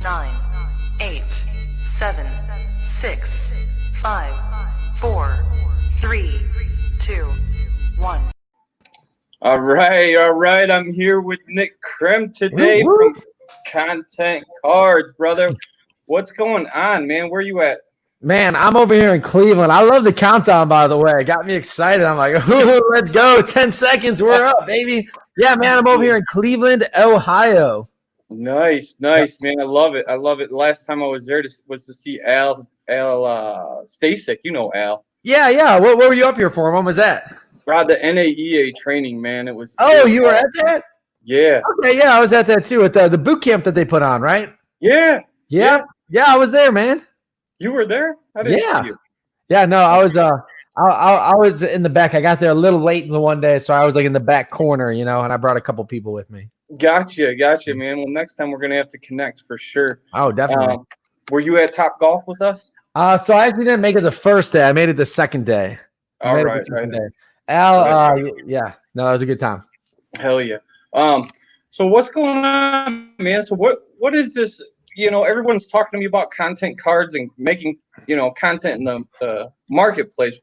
9, 8, 7, 6, 5, 4, 3, 2, 1. All right. I'm here with Nick Krem today from Content Cardz, brother. What's going on, man? Where you at? Man, I'm over here in Cleveland. I love the countdown, by the way. It got me excited. I'm like, ooh, let's go. 10 seconds. We're up, baby. Yeah, man, I'm over here in Cleveland, Ohio. Nice, man. I love it. Last time I was there was to see Al Stasek. You know Al. Yeah. What were you up here for? When was that? The NAEA training, man. It was. Oh, you were at that? Yeah. Okay, yeah, I was at that too, at the boot camp that they put on, right? Yeah, I was there, man. You were there? I didn't see you. Yeah, no, I was I was in the back. I got there a little late in the one day, so I was like in the back corner, and I brought a couple people with me. Gotcha, man. Well, next time we're gonna have to connect for sure. Oh, definitely. Were you at Top Golf with us? So I actually didn't make it the first day. I made it the second day. All right. Al, yeah. No, that was a good time. Hell yeah. So what's going on, man? So what is this? Everyone's talking to me about Content Cardz and making, content in the marketplace.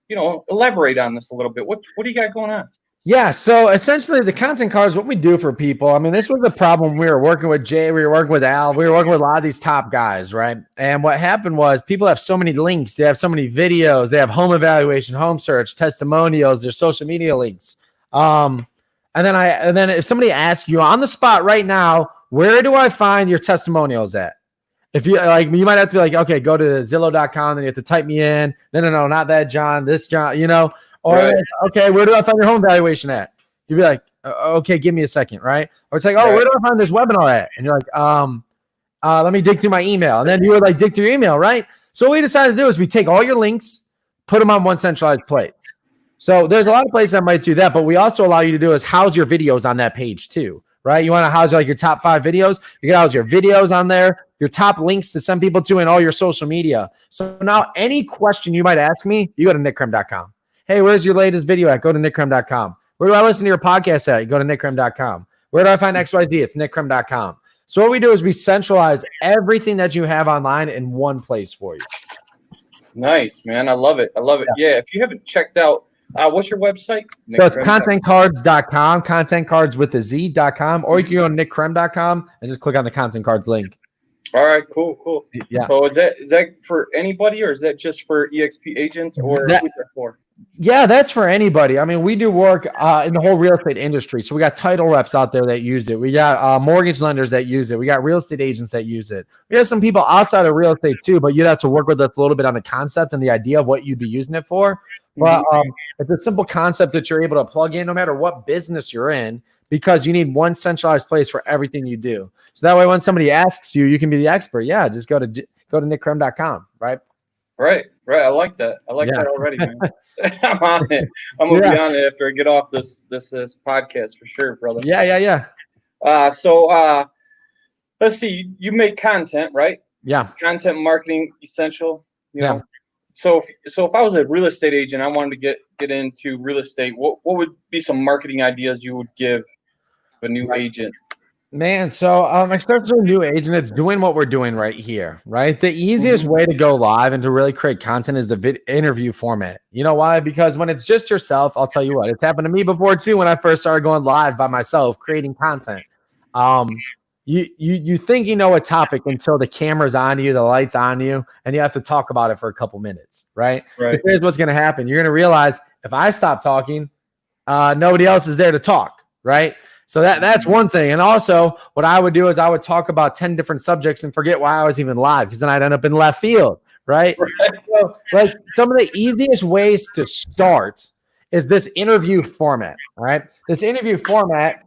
Elaborate on this a little bit. What do you got going on? Yeah, so essentially the Content Cardz, what we do for people, I mean, this was the problem. We were working with Jay, we were working with Al, we were working with a lot of these top guys, right? And what happened was people have so many links, they have so many videos, they have home evaluation, home search, testimonials, their social media links. And then if somebody asks you on the spot right now, where do I find your testimonials at? If you like, you might have to be like, okay, go to Zillow.com, then you have to type me in. No, not that John, this John, Or right. Okay, where do I find your home valuation at? You'd be like, okay, give me a second, right? Or it's like, oh, where do I find this webinar at? And you're like, let me dig through my email. And then you would like dig through your email, right? So what we decided to do is we take all your links, put them on one centralized place. So there's a lot of places that might do that, but we also allow you to do is house your videos on that page too, right? You want to house like your top 5 videos. You can house your videos on there, your top links to send people to, and all your social media. So now any question you might ask me, you go to nickkrem.com. Hey, where's your latest video at? Go to nickkrem.com. Where do I listen to your podcast at? You go to nickkrem.com. Where do I find XYZ? It's nickkrem.com. So what we do is we centralize everything that you have online in one place for you. Nice, man. I love it. Yeah. If you haven't checked out, what's your website? So it's contentcardz.com, contentcardz with the Z.com, or you can go to nickkrem.com and just click on the Content Cardz link. All right, cool. Yeah. So is that for anybody, or is that just for EXP agents, or who's that for? Yeah, that's for anybody. I mean, we do work in the whole real estate industry. So we got title reps out there that use it. We got mortgage lenders that use it. We got real estate agents that use it. We have some people outside of real estate too, but you'd have to work with us a little bit on the concept and the idea of what you'd be using it for. But it's a simple concept that you're able to plug in no matter what business you're in, because you need one centralized place for everything you do. So that way, when somebody asks you, you can be the expert. Yeah, just go to nickkrem.com, right? Right. I like that. That already, man. I'm on it. I'm gonna be on it after I get off this podcast for sure, brother. Yeah. So let's see. You make content, right? Yeah. Content marketing essential. You know. So if I was a real estate agent, I wanted to get into real estate. What would be some marketing ideas you would give a new agent? Man, so especially a new agent, it's doing what we're doing right here, right? The easiest way to go live and to really create content is the interview format. You know why? Because when it's just yourself, I'll tell you what, it's happened to me before too when I first started going live by myself, creating content. You think you know a topic until the camera's on you, the light's on you, and you have to talk about it for a couple minutes, right? Because here's what's going to happen. You're going to realize if I stop talking, nobody else is there to talk, right? So that's one thing. And also what I would do is I would talk about 10 different subjects and forget why I was even live, because then I'd end up in left field, right? So like some of the easiest ways to start is this interview format, all right? This interview format,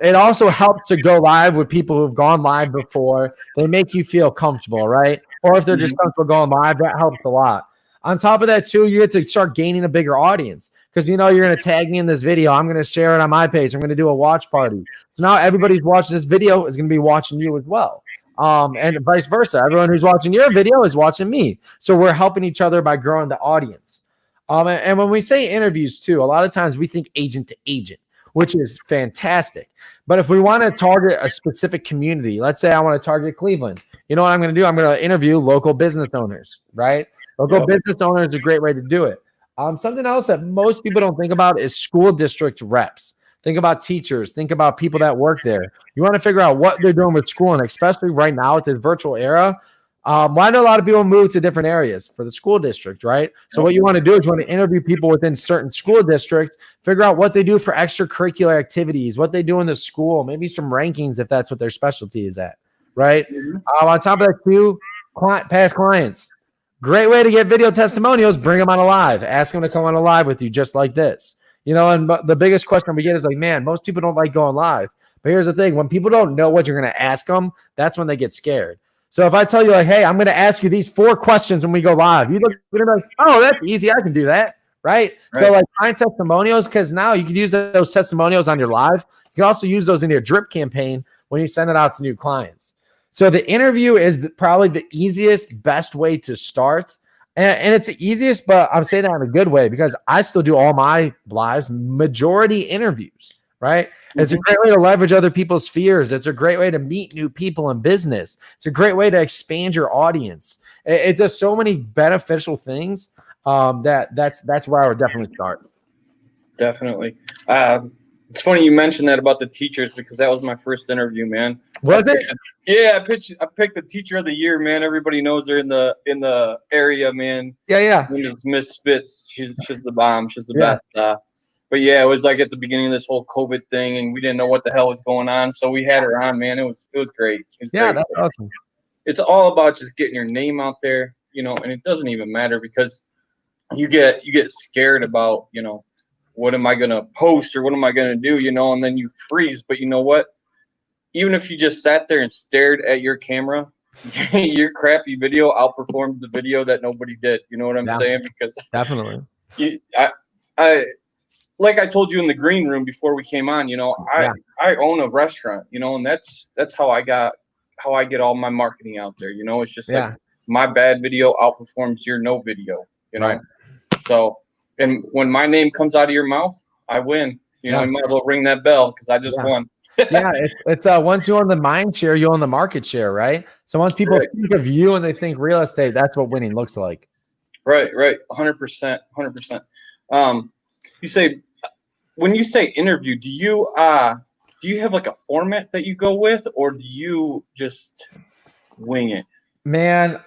it also helps to go live with people who've gone live before. They make you feel comfortable, right? Or if they're just comfortable going live, that helps a lot. On top of that too, you get to start gaining a bigger audience, because you're going to tag me in this video. I'm going to share it on my page. I'm going to do a watch party. So now everybody's watching this video is going to be watching you as well. And vice versa. Everyone who's watching your video is watching me. So we're helping each other by growing the audience. And when we say interviews too, a lot of times we think agent to agent. which is fantastic. But if we want to target a specific community, let's say I want to target Cleveland, you know what I'm going to do? I'm going to interview local business owners, right? Local business owners is a great way to do it. Something else that most people don't think about is school district reps. Think about teachers. Think about people that work there. You want to figure out what they're doing with school, and especially right now with this virtual era, why do a lot of people move to different areas for the school district, right? So what you want to do is you want to interview people within certain school districts, figure out what they do for extracurricular activities, what they do in the school, maybe some rankings if that's what their specialty is at, right? On top of that, too, past clients. Great way to get video testimonials. Bring them on a live. Ask them to come on a live with you just like this. You know, and the biggest question we get is like, man, most people don't like going live. But here's the thing. When people don't know what you're going to ask them, that's when they get scared. So if I tell you like, hey, I'm going to ask you these 4 questions when we go live, you look at it like, oh, that's easy. I can do that. Right. So like client testimonials, because now you can use those testimonials on your live. You can also use those in your drip campaign when you send it out to new clients. So the interview is probably the easiest, best way to start. And it's the easiest, but I'm saying that in a good way because I still do all my lives, majority interviews, right? It's a great way to leverage other people's fears. It's a great way to meet new people in business. It's a great way to expand your audience. It does so many beneficial things that's where I would definitely start. Definitely. It's funny you mentioned that about the teachers because that was my first interview, man. Was it? Yeah, I picked the teacher of the year, man. Everybody knows her in the area, man. Yeah. Miss Spitz. She's the bomb. She's the best. But yeah, it was like at the beginning of this whole COVID thing, and we didn't know what the hell was going on, so we had her on, man. It was great. Great. That's awesome. It's all about just getting your name out there, you know, and it doesn't even matter because you get scared about, you know, what am I going to post or what am I going to do, you know, and then you freeze. But you know what? Even if you just sat there and stared at your camera, your crappy video outperformed the video that nobody did. You know what I'm saying? Because definitely. I like I told you in the green room before we came on, you know, I own a restaurant, you know, and that's how I get all my marketing out there. You know, it's just like my bad video outperforms your no video, you know? Right. So, and when my name comes out of your mouth, I win. You know, you might as well ring that bell because I just won. It's once you own the mind share, you own the market share, right? So once people think of you and they think real estate, that's what winning looks like. Right. 100%. You say, when you say interview, do you have like a format that you go with, or do you just wing it? Man,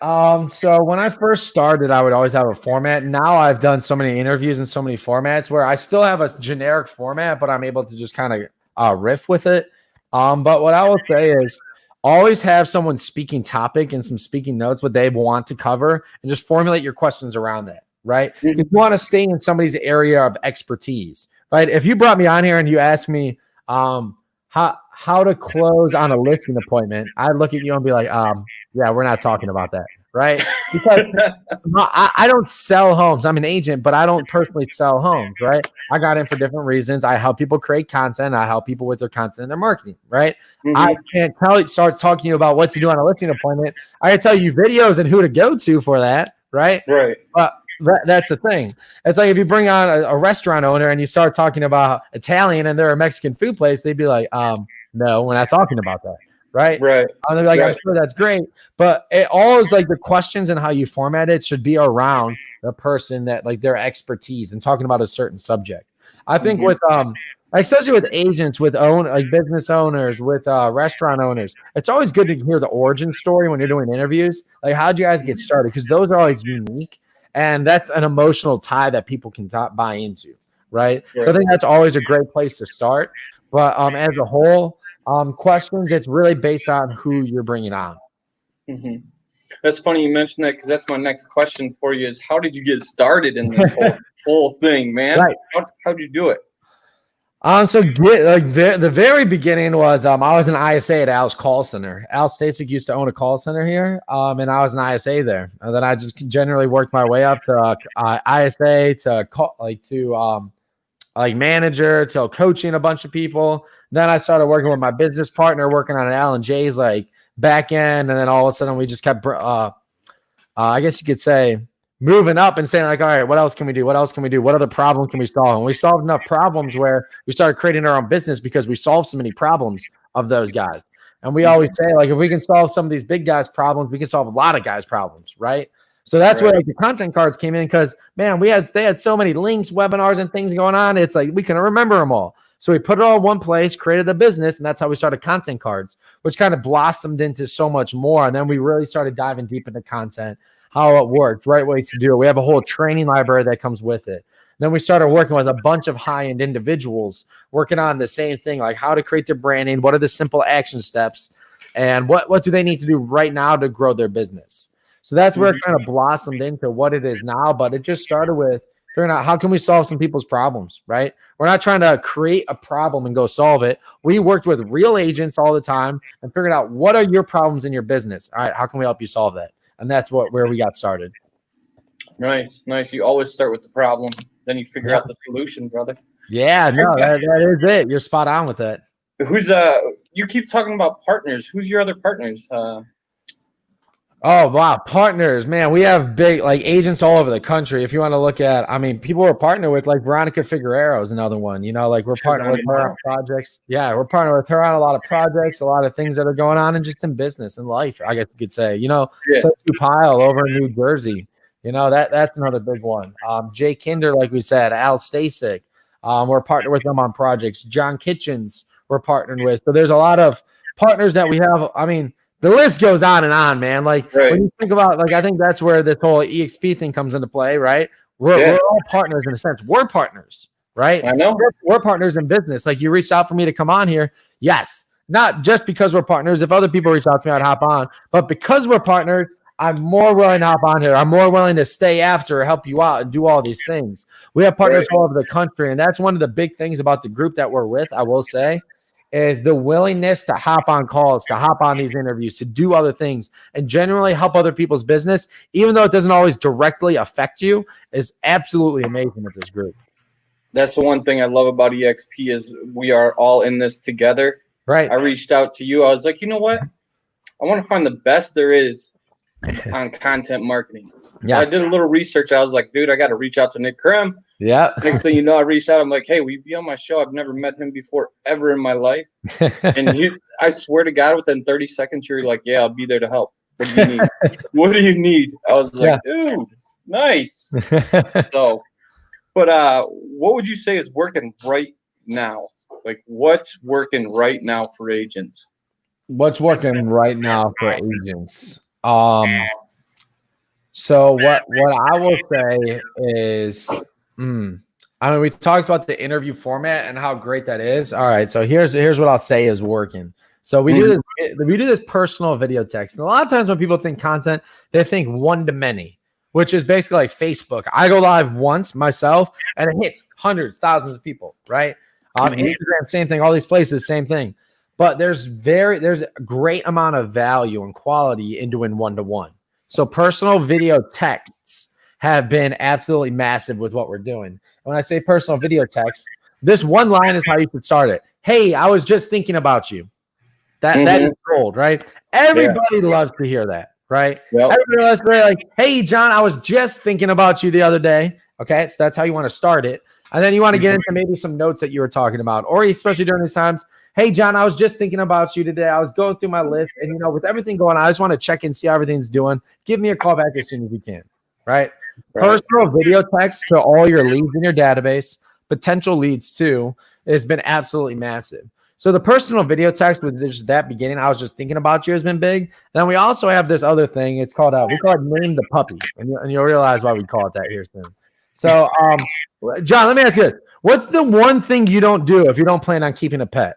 so when I first started, I would always have a format. Now I've done so many interviews and so many formats where I still have a generic format, but I'm able to just kind of riff with it. But what I will say is always have someone speaking topic and some speaking notes, what they want to cover, and just formulate your questions around that, right? Mm-hmm. You want to stay in somebody's area of expertise, right? If you brought me on here and you asked me how to close on a listing appointment, I'd look at you and be like, yeah, we're not talking about that, right? Because I don't sell homes. I'm an agent, but I don't personally sell homes, right? I got in for different reasons. I help people create content. I help people with their content and their marketing, right? Mm-hmm. I can't start talking to you about what to do on a listing appointment. I can tell you videos and who to go to for that, right? Right. But that's the thing. It's like if you bring on a restaurant owner and you start talking about Italian and they're a Mexican food place, they'd be like, no, we're not talking about that. Right. And they're like, I'm sure that's great. But it all is like the questions and how you format it should be around the person that like their expertise and talking about a certain subject. I think with especially with agents, with business owners, with restaurant owners, it's always good to hear the origin story when you're doing interviews. Like, how'd you guys get started? Because those are always unique. And that's an emotional tie that people can buy into. Right. So I think that's always a great place to start. But as a whole, questions, it's really based on who you're bringing on. Mm-hmm. That's funny you mentioned that because that's my next question for you is how did you get started in this whole thing, man? Right. How'd you do it? The very beginning was I was an ISA at Al's call center. Al Stasic used to own a call center here, and I was an ISA there. And then I just generally worked my way up to ISA to manager to coaching a bunch of people. Then I started working with my business partner, working on an Al & J's like back end. And then all of a sudden we just kept, I guess you could say moving up and saying like, all right, what else can we do? What else can we do? What other problem can we solve? And we solved enough problems where we started creating our own business because we solved so many problems of those guys. And we always say, like, if we can solve some of these big guys' problems, we can solve a lot of guys' problems, right? So that's where like the content cards came in because, man, they had so many links, webinars, and things going on. It's like we couldn't remember them all. So we put it all in one place, created a business, and that's how we started Content Cardz, which kind of blossomed into so much more. And then we really started diving deep into content, how it worked, right ways to do it. We have a whole training library that comes with it. Then we started working with a bunch of high-end individuals working on the same thing, like how to create their branding, what are the simple action steps, and what do they need to do right now to grow their business. So that's where it kind of blossomed into what it is now, but it just started with figuring out how can we solve some people's problems, right? We're not trying to create a problem and go solve it. We worked with real agents all the time and figured out what are your problems in your business. All right, how can we help you solve that? And that's where we got started. Nice. You always start with the problem, then you figure out the solution, brother. Yeah, no, that is it. You're spot on with that. Who's you keep talking about partners. Who's your other partners? Oh, wow. Partners, man, we have big like agents all over the country. If you want to look at, I mean, people we're partnered with, like Veronica Figueroa is another one, you know, like we're partnered with her on projects. Yeah, we're partnered with her on a lot of projects, a lot of things that are going on and just in business and life, I guess you could say, you know, Sophie Pyle over in New Jersey, you know, that's another big one. Jay Kinder, like we said, Al Stasek, we're partnered with them on projects. John Kitchens, we're partnered with. So there's a lot of partners that we have. I mean, the list goes on and on, man. Like when you think about, like, I think that's where this whole EXP thing comes into play, right? We're all partners in a sense. We're partners, right? I know. We're partners in business. Like you reached out for me to come on here. Yes. Not just because we're partners. If other people reach out to me, I'd hop on. But because we're partners, I'm more willing to hop on here. I'm more willing to stay after, help you out, and do all these things. We have partners all over the country. And that's one of the big things about the group that we're with, I will say, is the willingness to hop on calls, to hop on these interviews, to do other things, and generally help other people's business, even though it doesn't always directly affect you, is absolutely amazing with this group. That's the one thing I love about EXP is we are all in this together. Right. I reached out to you. I was like, you know what? I want to find the best there is on content marketing. Yeah. So I did a little research. I was like, dude, I got to reach out to Nick Krem. Yeah. Next thing you know, I reached out. I'm like, hey, will you be on my show? I've never met him before ever in my life. And I swear to God, within 30 seconds, you're like, yeah, I'll be there to help. What do you need? What do you need? I was like, dude, nice. So, but what would you say is working right now? Like, what's working right now for agents? What's working right now for agents? So what I will say is, I mean, we talked about the interview format and how great that is. All right, so here's what I'll say is working. So we do this personal video text. And a lot of times when people think content, they think one to many, which is basically like Facebook. I go live once myself and it hits hundreds, thousands of people, right? Instagram, same thing. All these places, same thing. But there's a great amount of value and quality in doing one-to-one. So personal video texts have been absolutely massive with what we're doing. When I say personal video text, this one line is how you should start it. Hey, I was just thinking about you. That is gold, right? Everybody loves to hear that, right? Yep. Everybody loves to be like, hey, John, I was just thinking about you the other day. Okay, so that's how you want to start it. And then you want to get into maybe some notes that you were talking about, or especially during these times, hey, John, I was just thinking about you today. I was going through my list, and, you know, with everything going on, I just want to check and see how everything's doing. Give me a call back as soon as you can, right? Personal video text to all your leads in your database, potential leads too, has been absolutely massive. So the personal video text with just that beginning, I was just thinking about you, has been big. Then we also have this other thing. It's called, we call it Name the Puppy, and you'll realize why we call it that here soon. So, John, let me ask you this. What's the one thing you don't do if you don't plan on keeping a pet?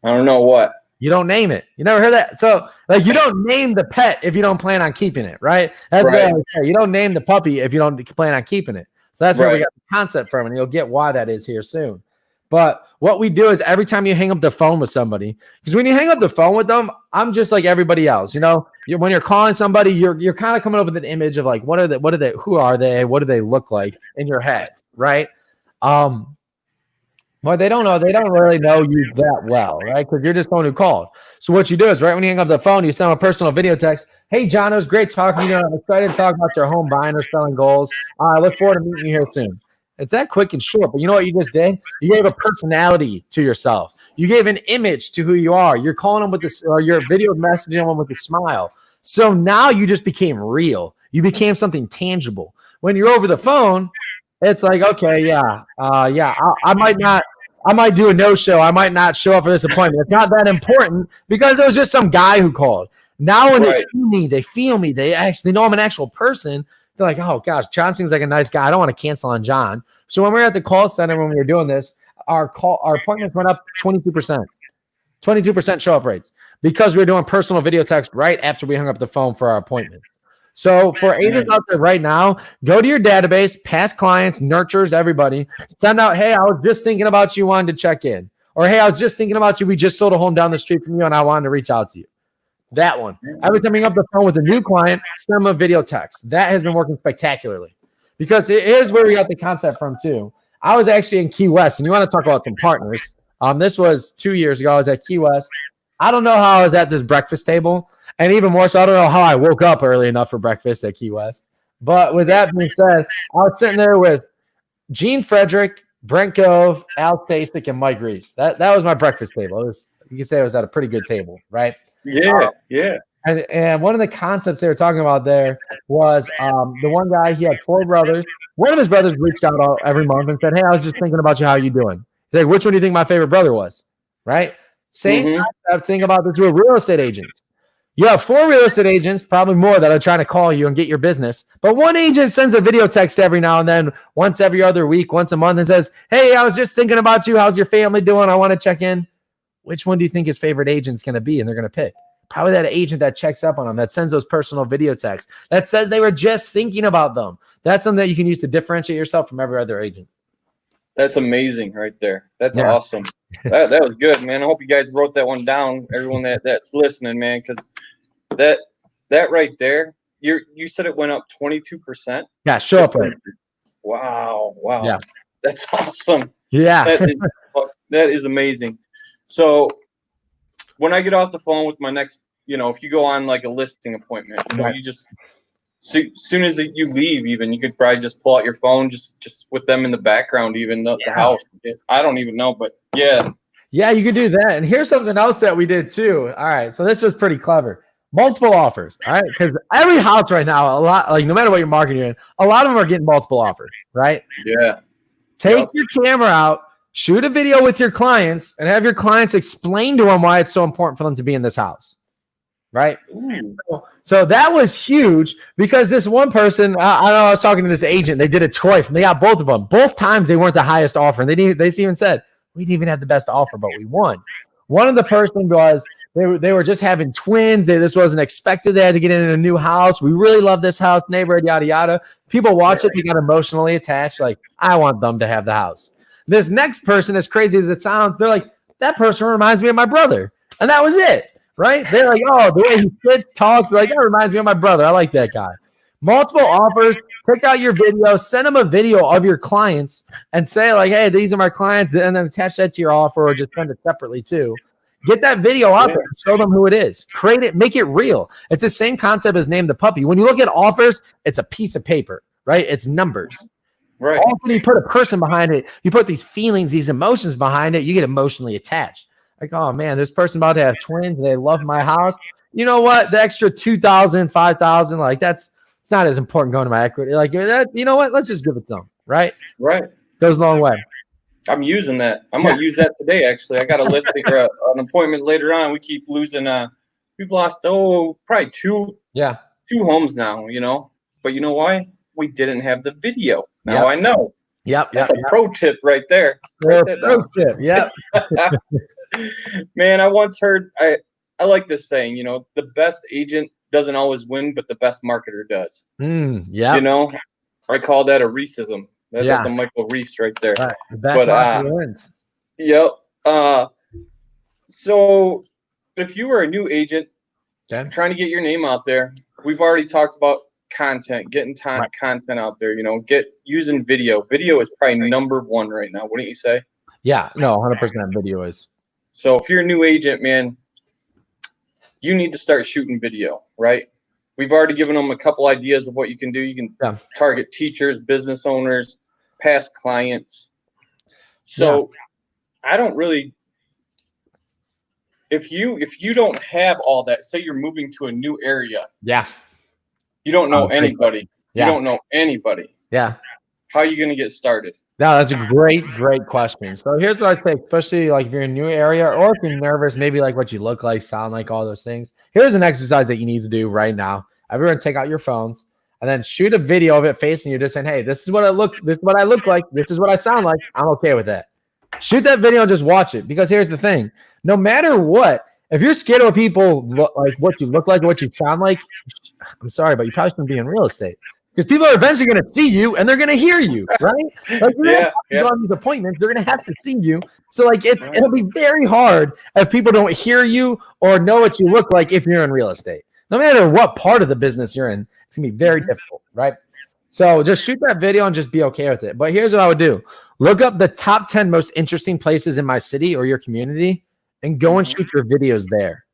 I don't know what. You don't name it. You never heard that? So, like, you don't name the pet if you don't plan on keeping it, right? That's right. You don't name the puppy if you don't plan on keeping it. So that's where we got the concept from, and you'll get why that is here soon. But what we do is every time you hang up the phone with somebody, because when you hang up the phone with them, I'm just like everybody else. You know, when you're calling somebody, you're kind of coming up with an image of like, who are they? What do they look like in your head, right? Well, they don't know. They don't really know you that well, right? Because you're just the one who called. So what you do is right when you hang up the phone, you send a personal video text. Hey, John, it was great talking to you. I'm excited to talk about your home buying or selling goals. I look forward to meeting you here soon. It's that quick and short, but you know what you just did? You gave a personality to yourself. You gave an image to who you are. You're calling them with this, or your video messaging them with a smile. So now you just became real. You became something tangible. When you're over the phone, it's like, okay, I might do a no-show. I might not show up for this appointment. It's not that important because it was just some guy who called. Now when they see me, they feel me. They know I'm an actual person. They're like, oh gosh, John seems like a nice guy. I don't want to cancel on John. So when we were at the call center, when we were doing this, our appointments went up 22%. 22% show up rates because we were doing personal video text right after we hung up the phone for our appointment. So for agents out there right now, go to your database, past clients, nurtures, everybody. Send out, hey, I was just thinking about you, wanted to check in. Or, hey, I was just thinking about you. We just sold a home down the street from you, and I wanted to reach out to you. That one. Every time you hang up the phone with a new client, send them a video text. That has been working spectacularly. Because here's where we got the concept from, too. I was actually in Key West, and you want to talk about some partners. This was 2 years ago. I was at Key West. I don't know how I was at this breakfast table. And even more so, I don't know how I woke up early enough for breakfast at Key West. But with that being said, I was sitting there with Gene Frederick, Brent Gove, Al Stasic, and Mike Reese. That was my breakfast table. You can say I was at a pretty good table, right? Yeah. And one of the concepts they were talking about there was the one guy, he had 4 brothers. One of his brothers reached out every month and said, hey, I was just thinking about you. How you doing? He's like, which one do you think my favorite brother was? Right? Same concept. Think about this with real estate agents. You have 4 real estate agents, probably more, that are trying to call you and get your business. But one agent sends a video text every now and then, once every other week, once a month, and says, hey, I was just thinking about you. How's your family doing? I want to check in. Which one do you think his favorite agent's going to be? And they're going to pick. Probably that agent that checks up on them, that sends those personal video texts, that says they were just thinking about them. That's something that you can use to differentiate yourself from every other agent. That's amazing right there. That's awesome. That was good, man. I hope you guys wrote that one down, everyone that's listening, man, because that right there, you said it went up 22%? Yeah, show up rate. Wow. Yeah. That's awesome. Yeah. That is amazing. So when I get off the phone with my next, if you go on like a listing appointment, you just soon as you leave, even you could probably just pull out your phone, just with them in the background, even the house. I don't even know, but yeah, you could do that. And here's something else that we did too. All right, so this was pretty clever. Multiple offers. All right, because every house right now, a lot, like no matter what your market you're in, a lot of them are getting multiple offers. Right? Yeah. Take your camera out, shoot a video with your clients, and have your clients explain to them why it's so important for them to be in this house. Right. So that was huge because this one person, I was talking to this agent. They did it twice and they got both of them. Both times they weren't the highest offer. And they even said, we didn't even have the best offer, but we won. One of the person was they were just having twins. This wasn't expected. They had to get in a new house. We really love this house, neighborhood, yada, yada. People watch it. They got emotionally attached. Like, I want them to have the house. This next person, as crazy as it sounds, they're like, that person reminds me of my brother. And that was it. Right? They're like, oh, the way he sits, talks, like, that reminds me of my brother. I like that guy. Multiple offers. Pick out your video. Send them a video of your clients and say, like, hey, these are my clients. And then attach that to your offer or just send it separately, too. Get that video out there. Show them who it is. Create it. Make it real. It's the same concept as Name the Puppy. When you look at offers, it's a piece of paper, right? It's numbers. Right. Also, you put a person behind it. You put these feelings, these emotions behind it. You get emotionally attached. Like, oh man, this person about to have twins. They love my house. You know what? The extra $2,000, $5,000, like it's not as important going to my equity. Like that, you know what? Let's just give it to them. Right. Goes a long way. I'm using that. I'm gonna use that today. Actually, I got a listing or an appointment later on. We keep losing. We've lost probably two homes now. But you know why? We didn't have the video. Now I know. That's a pro tip right there. Pro tip. Yep. Man, I once heard, I like this saying, the best agent doesn't always win, but the best marketer does. I call that a Reeseism. That's a Michael Reese right there. Right. The best marketer wins. Yep. So if you were a new agent trying to get your name out there, we've already talked about content, getting content out there, using video. Video is probably number one right now. Wouldn't you say? Yeah, no, 100% video is. So if you're a new agent, man, you need to start shooting video, right? we've already given them a couple ideas of what you can do. You can target teachers, business owners, past clients. So I don't really, if you don't have all that, say you're moving to a new area. Yeah. You don't know anybody. Yeah. You don't know anybody. Yeah. How are you going to get started? No, that's a great question. So here's what I say, especially like if you're in a new area or if you're nervous, maybe like what you look like, sound like, all those things. Here's an exercise that you need to do right now. Everyone take out your phones and then shoot a video of it facing you, just saying, hey, this is what I look like. This is what I sound like. I'm okay with that. Shoot that video and just watch it, because here's the thing. No matter what, if you're scared of people like what you look like, what you sound like, I'm sorry, but you probably shouldn't be in real estate. Because people are eventually going to see you and they're going to hear you, right? Like you're going to go on these appointments, they're going to have to see you. So like it'll be very hard if people don't hear you or know what you look like if you're in real estate. No matter what part of the business you're in, it's going to be very difficult, right? So just shoot that video and just be okay with it. But here's what I would do. Look up the top 10 most interesting places in my city or your community and go and shoot your videos there.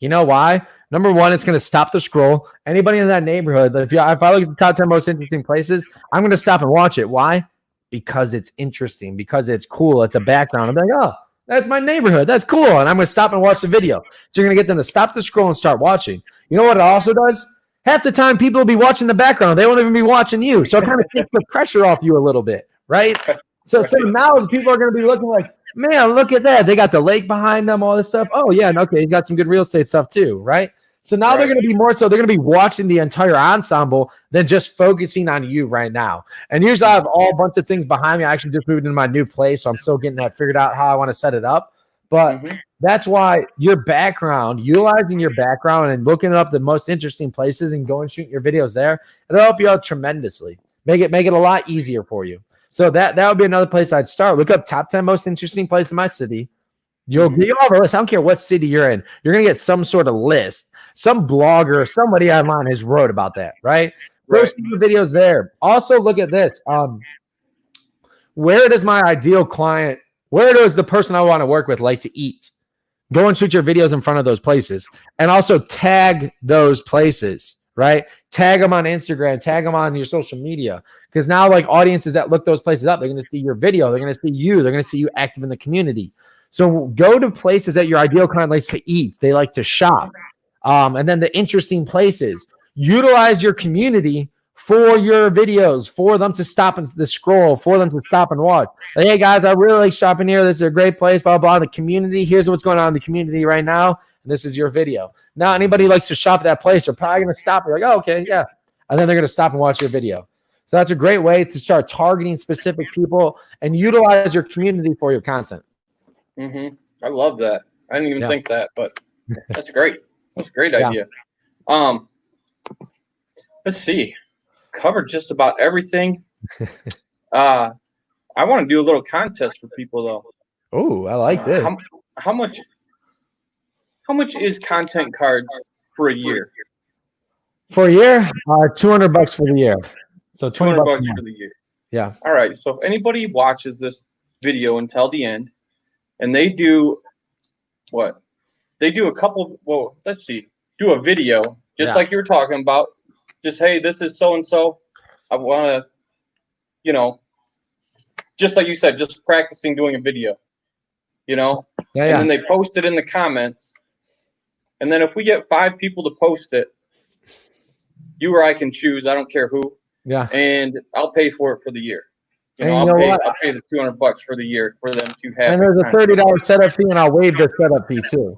You know why? Number one, it's going to stop the scroll. Anybody in that neighborhood, if I look at the top 10 most interesting places, I'm going to stop and watch it. Why? Because it's interesting, because it's cool. It's a background. I'm like, oh, that's my neighborhood. That's cool. And I'm going to stop and watch the video. So you're going to get them to stop the scroll and start watching. You know what it also does? Half the time people will be watching the background. They won't even be watching you. So it kind of takes the pressure off you a little bit, right? So now the people are going to be looking like, man, look at that. They got the lake behind them, all this stuff. Oh, yeah. And okay, he's got some good real estate stuff too, right? So now they're going to be more so they're going to be watching the entire ensemble than just focusing on you right now. And usually I have all bunch of things behind me. I actually just moved into my new place, so I'm still getting that figured out how I want to set it up. But that's why your background, utilizing your background and looking up the most interesting places and going shoot your videos there, it'll help you out tremendously. Make it a lot easier for you. So that would be another place I'd start. Look up top 10 most interesting place in my city. You'll get all the list. I don't care what city you're in. You're going to get some sort of list. Some blogger, somebody online has wrote about that, right? Go see the videos there. Also, look at this. Where does my ideal client, where does the person I want to work with like to eat? Go and shoot your videos in front of those places. And also tag those places, right? Tag them on Instagram. Tag them on your social media. Because now, like, audiences that look those places up, they're going to see your video. They're going to see you. They're going to see you active in the community. So go to places that your ideal client likes to eat. They like to shop. And then the interesting places. Utilize your community for your videos, for them to stop and the scroll, for them to stop and watch. Like, hey, guys, I really like shopping here. This is a great place, blah, blah, blah. The community. Here's what's going on in the community right now. And this is your video. Now, anybody who likes to shop at that place, they're probably going to stop. They're like, oh, okay, yeah. And then they're going to stop and watch your video. So that's a great way to start targeting specific people and utilize your community for your content. I love that. I didn't even think that, but that's great. That's a great idea. Let's see. Covered just about everything. I want to do a little contest for people though. Oh, I like this. How much is Content Cardz for a year? For a year, $200 for the year. So $20 for the year. Yeah. All right. So if anybody watches this video until the end, and they do what? They do a couple. Well, let's see. Do a video just like you were talking about. Just, hey, this is so and so. I want to, just like you said, just practicing doing a video. And then they post it in the comments. And then if we get 5 people to post it, you or I can choose. I don't care who. Yeah. And I'll pay for it for the year. I'll pay the $200 for the year for them to have. And there's a $30 setup fee, and I'll waive the setup fee too.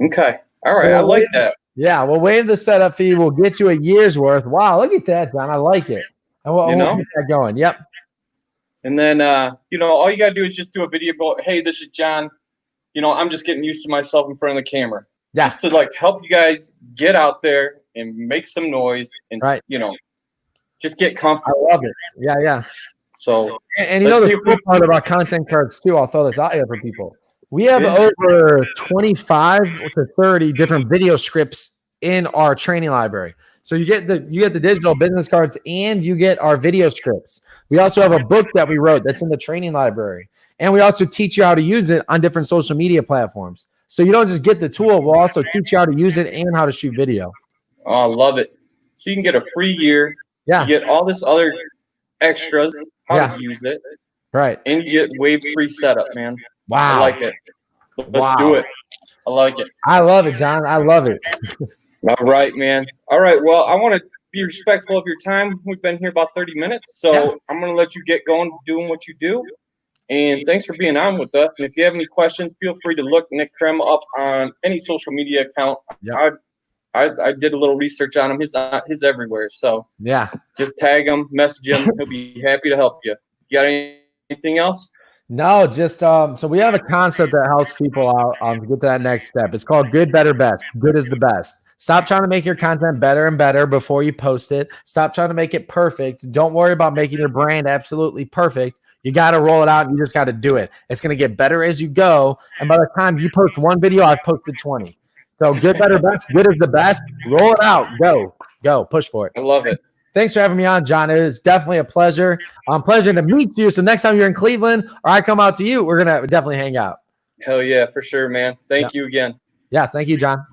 Okay. All right. So I like that. Yeah, we'll waive the setup fee. We'll get you a year's worth. Wow, look at that, John. I like it. And we'll get that going. Yep. And then, all you got to do is just do a video about, hey, this is John. I'm just getting used to myself in front of the camera. Yeah. Just to, help you guys get out there and make some noise and, just get comfortable. I love it. Yeah. So, and the cool part about Content Cardz too, I'll throw this out here for people. We have over 25 to 30 different video scripts in our training library. So you get the digital business cards and you get our video scripts. We also have a book that we wrote that's in the training library. And we also teach you how to use it on different social media platforms. So you don't just get the tool, we'll also teach you how to use it and how to shoot video. Oh, I love it. so you can get a free year. Yeah. You get all this other extras, how Yeah. to use it, Right. and you get wave-free setup, man. Wow. I like it. Let's do it. I like it. I love it, John. I love it. All right, man. All right. Well, I want to be respectful of your time. We've been here about 30 minutes, so Yeah. I'm going to let you get going doing what you do. And thanks for being on with us. And if you have any questions, feel free to look Nick Krem up on any social media account. Yeah. I did a little research on him. He's everywhere. So Yeah. just tag him, message him. He'll be happy to help you. You got anything else? No, just so we have a concept that helps people out to get to that next step. It's called good, better, best. Good is the best. Stop trying to make your content better and better before you post it. Stop trying to make it perfect. Don't worry about making your brand absolutely perfect. You got to roll it out and you just got to do it. It's going to get better as you go. And by the time you post one video, I've posted 20. So good, better, best. Good is the best. Roll it out. Go. Push for it. I love it. Thanks for having me on, John. It is definitely a pleasure. Pleasure to meet you. So next time you're in Cleveland or I come out to you, we're going to definitely hang out. Hell yeah, for sure, man. Thank you again. Yeah. Thank you, John.